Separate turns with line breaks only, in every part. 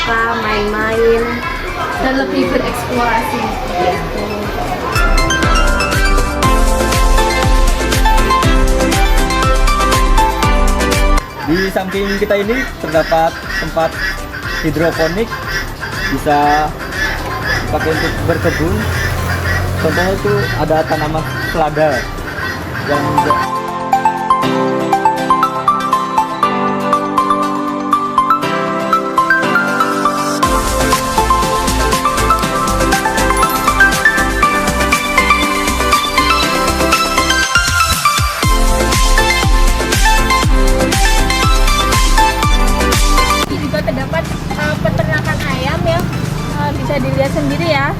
terbuka, main-main
dan lebih bereksplorasi.
Di samping kita ini terdapat tempat hidroponik, bisa dipakai untuk berkebun. Contohnya itu ada tanaman selada yang
Juga terdapat peternakan ayam yang bisa dilihat sendiri ya.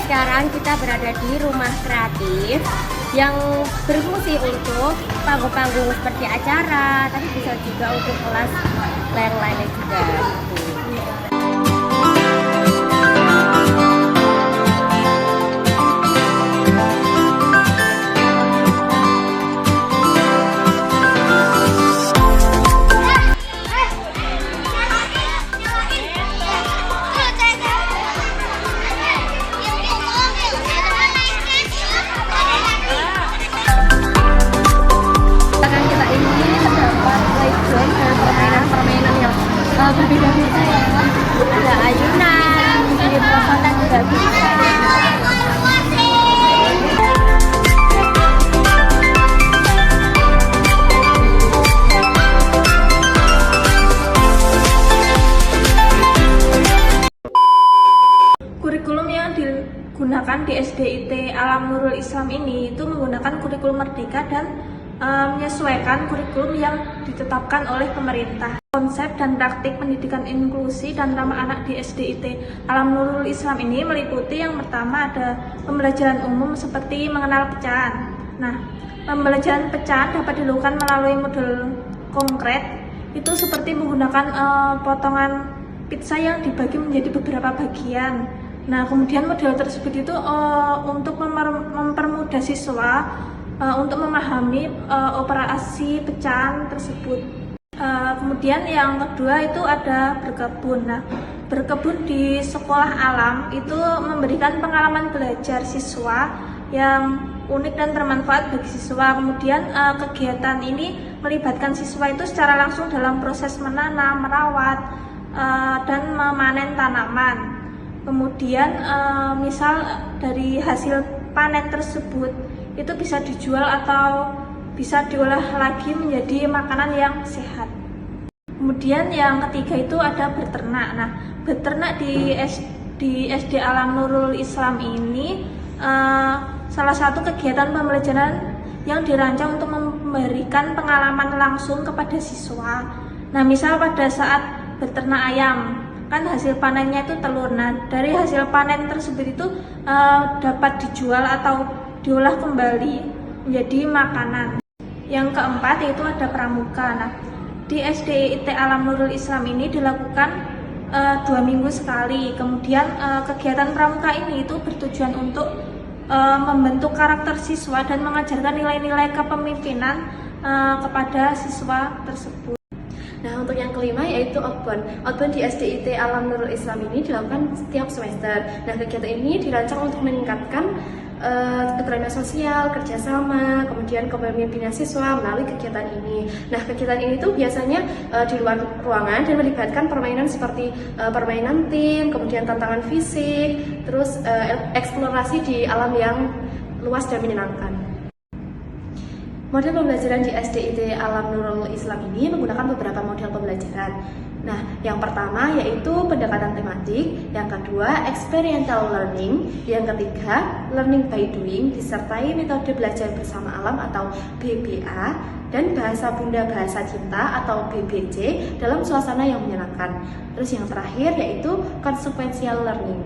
sekarang kita berada di rumah kreatif yang berfungsi untuk panggung-panggung seperti acara, tapi bisa juga untuk kelas lain-lainnya juga.
Berbeda-beda ya,
Ada ayunan, bikin perosotan juga bisa.
Kurikulum yang digunakan di SDIT Alam Nurul Islam ini itu menggunakan kurikulum merdeka dan menyesuaikan kurikulum yang ditetapkan oleh pemerintah. Konsep dan praktik pendidikan inklusi dan ramah anak di SDIT Alam Nurul Islam ini meliputi yang pertama ada pembelajaran umum seperti mengenal pecahan. Nah, pembelajaran pecahan dapat dilakukan melalui model konkret, itu seperti menggunakan potongan pizza yang dibagi menjadi beberapa bagian. Nah, kemudian model tersebut itu untuk mempermudah siswa untuk memahami operasi pecahan tersebut. Kemudian yang kedua itu ada berkebun. Nah, berkebun di sekolah alam itu memberikan pengalaman belajar siswa yang unik dan bermanfaat bagi siswa. Kemudian kegiatan ini melibatkan siswa itu secara langsung dalam proses menanam, merawat, dan memanen tanaman. Kemudian misal dari hasil panen tersebut itu bisa dijual atau bisa diolah lagi menjadi makanan yang sehat. Kemudian yang ketiga itu ada beternak. Nah, beternak di SD Alam Nurul Islam ini salah satu kegiatan pembelajaran yang dirancang untuk memberikan pengalaman langsung kepada siswa. Nah, misal pada saat beternak ayam, kan hasil panennya itu telur. Nah, dari hasil panen tersebut itu dapat dijual atau diolah kembali menjadi makanan. Yang keempat yaitu ada pramuka. Nah, di SDIT Alam Nurul Islam ini dilakukan 2 minggu sekali. Kemudian kegiatan pramuka ini itu bertujuan untuk membentuk karakter siswa dan mengajarkan nilai-nilai kepemimpinan kepada siswa tersebut.
Nah, untuk yang kelima yaitu outbound. Outbound di SDIT Alam Nurul Islam ini dilakukan setiap semester. Nah, kegiatan ini dirancang untuk meningkatkan keterampilan sosial, kerjasama, kemudian kepemimpinan siswa melalui kegiatan ini. Nah, kegiatan ini tuh biasanya di luar ruangan dan melibatkan permainan seperti permainan tim, kemudian tantangan fisik, terus eksplorasi di alam yang luas dan menyenangkan. Model pembelajaran di SDIT Alam Nurul Islam ini menggunakan beberapa model pembelajaran. Nah, yang pertama yaitu pendekatan tematik, yang kedua experiential learning, yang ketiga learning by doing disertai metode belajar bersama alam atau BBA, dan bahasa Bunda Bahasa Cinta atau BBC dalam suasana yang menyenangkan. Terus yang terakhir yaitu consequential learning.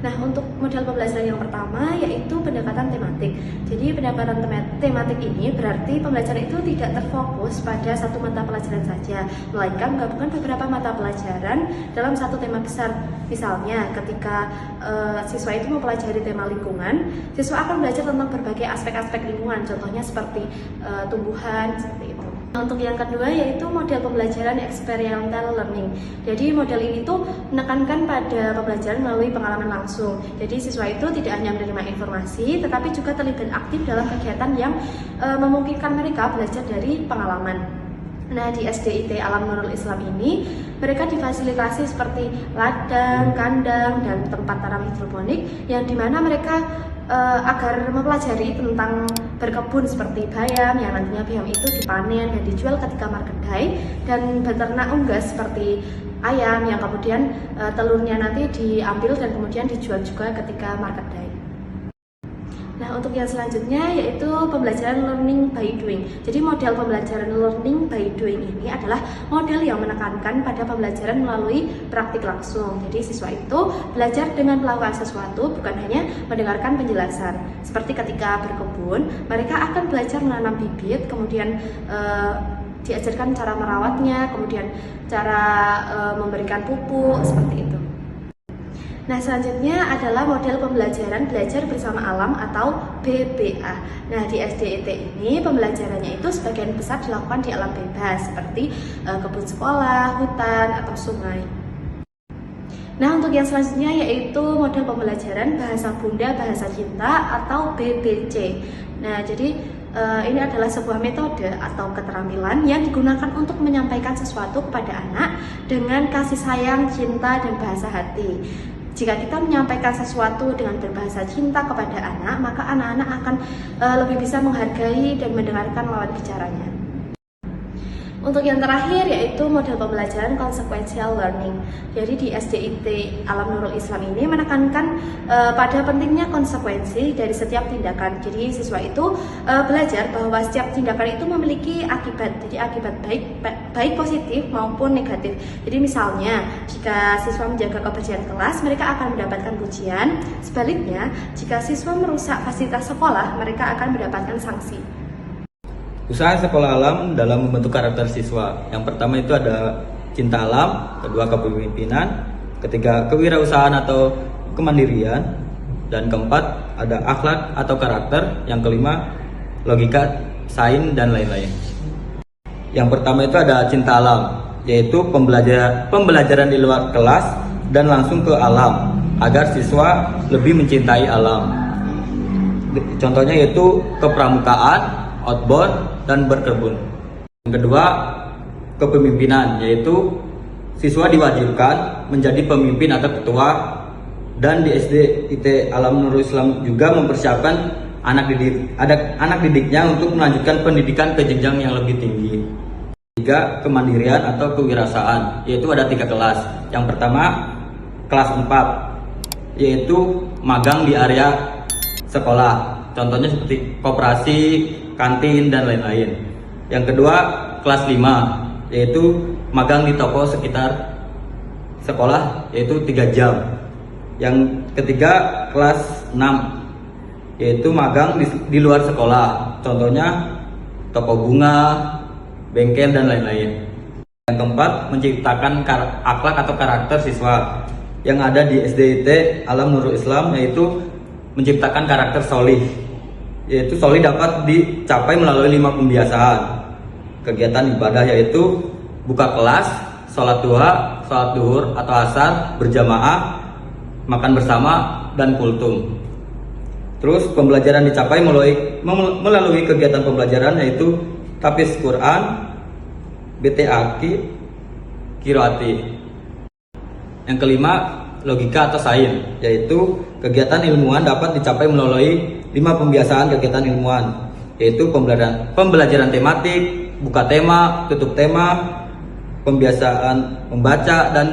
Nah, untuk model pembelajaran yang pertama yaitu pendekatan tematik. Jadi pendekatan tematik ini berarti pembelajaran itu tidak terfokus pada satu mata pelajaran saja, melainkan menggabungkan beberapa mata pelajaran dalam satu tema besar. Misalnya, ketika siswa itu mempelajari tema lingkungan, siswa akan belajar tentang berbagai aspek-aspek lingkungan, contohnya seperti tumbuhan, seperti itu. Untuk yang kedua yaitu model pembelajaran experiential learning. Jadi model ini tuh menekankan pada pembelajaran melalui pengalaman langsung. Jadi siswa itu tidak hanya menerima informasi, tetapi juga terlibat aktif dalam kegiatan yang memungkinkan mereka belajar dari pengalaman. Nah, di SDIT Alam Nurul Islam ini mereka difasilitasi seperti ladang, kandang, dan tempat tanam hidroponik yang dimana mereka agar mempelajari tentang berkebun seperti bayam yang nantinya bayam itu dipanen dan dijual ketika market day, dan beternak unggas seperti ayam yang kemudian telurnya nanti diambil dan kemudian dijual juga ketika market day. Nah, untuk yang selanjutnya yaitu pembelajaran learning by doing. Jadi model pembelajaran learning by doing ini adalah model yang menekankan pada pembelajaran melalui praktik langsung. Jadi siswa itu belajar dengan melakukan sesuatu, bukan hanya mendengarkan penjelasan. Seperti ketika berkebun, mereka akan belajar menanam bibit, kemudian diajarkan cara merawatnya, kemudian cara memberikan pupuk, seperti itu. Nah, selanjutnya adalah model pembelajaran belajar bersama alam atau BBA. Nah, di SDIT ini pembelajarannya itu sebagian besar dilakukan di alam bebas seperti kebun sekolah, hutan, atau sungai. Nah, untuk yang selanjutnya yaitu model pembelajaran bahasa Bunda Bahasa Cinta atau BBC. Nah, jadi ini adalah sebuah metode atau keterampilan yang digunakan untuk menyampaikan sesuatu kepada anak dengan kasih sayang, cinta, dan bahasa hati. Jika kita menyampaikan sesuatu dengan berbahasa cinta kepada anak, maka anak-anak akan lebih bisa menghargai dan mendengarkan lawan bicaranya. Untuk yang terakhir yaitu model pembelajaran consequential learning. Jadi di SDIT Alam Nurul Islam ini menekankan pada pentingnya konsekuensi dari setiap tindakan. Jadi siswa itu belajar bahwa setiap tindakan itu memiliki akibat. Jadi akibat baik positif maupun negatif. Jadi misalnya jika siswa menjaga kebersihan kelas, mereka akan mendapatkan pujian. Sebaliknya, jika siswa merusak fasilitas sekolah, mereka akan mendapatkan sanksi.
Usaha sekolah alam dalam membentuk karakter siswa. Yang pertama itu ada cinta alam, kedua kepemimpinan, ketiga kewirausahaan atau kemandirian, dan keempat ada akhlak atau karakter, yang kelima logika, sains, dan lain-lain. Yang pertama itu ada cinta alam, yaitu pembelajaran di luar kelas dan langsung ke alam agar siswa lebih mencintai alam. Contohnya yaitu kepramukaan, outbound, dan berkebun. Yang kedua, kepemimpinan, yaitu siswa diwajibkan menjadi pemimpin atau ketua, dan di SDIT Alam Nurul Islam juga mempersiapkan anak didiknya untuk melanjutkan pendidikan ke jenjang yang lebih tinggi. Tiga, kemandirian atau kewirausahaan, yaitu ada 3 kelas. Yang pertama, kelas 4, yaitu magang di area sekolah. Contohnya seperti koperasi, kantin, dan lain-lain. Yang kedua, kelas 5, yaitu magang di toko sekitar sekolah, yaitu 3 jam. Yang ketiga, kelas 6, yaitu magang di luar sekolah. Contohnya toko bunga, bengkel, dan lain-lain. Yang keempat, menciptakan akhlak atau karakter siswa yang ada di SDIT Alam Nurul Islam, yaitu menciptakan karakter solih. Yaitu solih dapat dicapai melalui 5 pembiasaan kegiatan ibadah, yaitu buka kelas, sholat duha, sholat duhur atau asar berjamaah, makan bersama, dan kultum. Terus pembelajaran dicapai melalui kegiatan pembelajaran, yaitu tahfiz Quran, BTAQ, Qiraati. Yang kelima, logika atau sains, yaitu kegiatan ilmuwan dapat dicapai melalui 5 pembiasaan kegiatan ilmuwan, yaitu pembelajaran tematik, buka tema, tutup tema, pembiasaan membaca, dan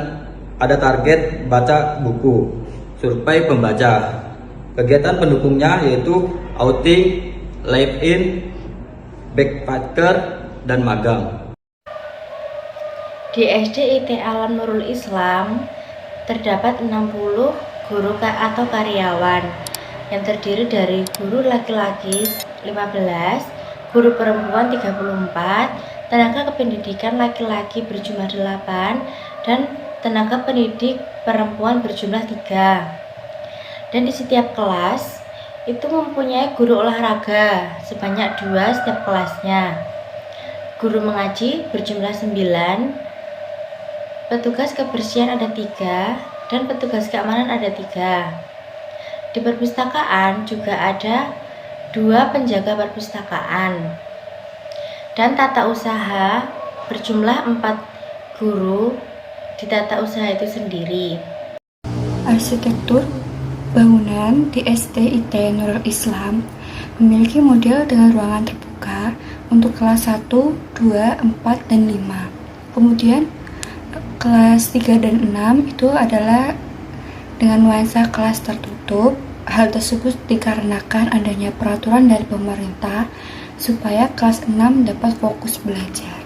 ada target baca buku, survei pembaca. Kegiatan pendukungnya yaitu outing, live in, backpacker, dan magang.
Di SDIT Alam Nurul Islam terdapat 60 guru atau karyawan yang terdiri dari guru laki-laki 15, guru perempuan 34, tenaga kependidikan laki-laki berjumlah 8, dan tenaga pendidik perempuan berjumlah 3. Dan di setiap kelas itu mempunyai guru olahraga sebanyak 2 setiap kelasnya. Guru mengaji berjumlah 9, petugas kebersihan ada 3, dan petugas keamanan ada 3. Di perpustakaan juga ada 2 penjaga perpustakaan. Dan tata usaha berjumlah 4 guru di tata usaha itu sendiri.
Arsitektur bangunan di SDIT Nurul Islam memiliki model dengan ruangan terbuka untuk kelas 1, 2, 4, dan 5. Kemudian kelas 3 dan 6 itu adalah dengan nuansa kelas tertutup. Hal tersebut dikarenakan adanya peraturan dari pemerintah supaya kelas 6 dapat fokus belajar.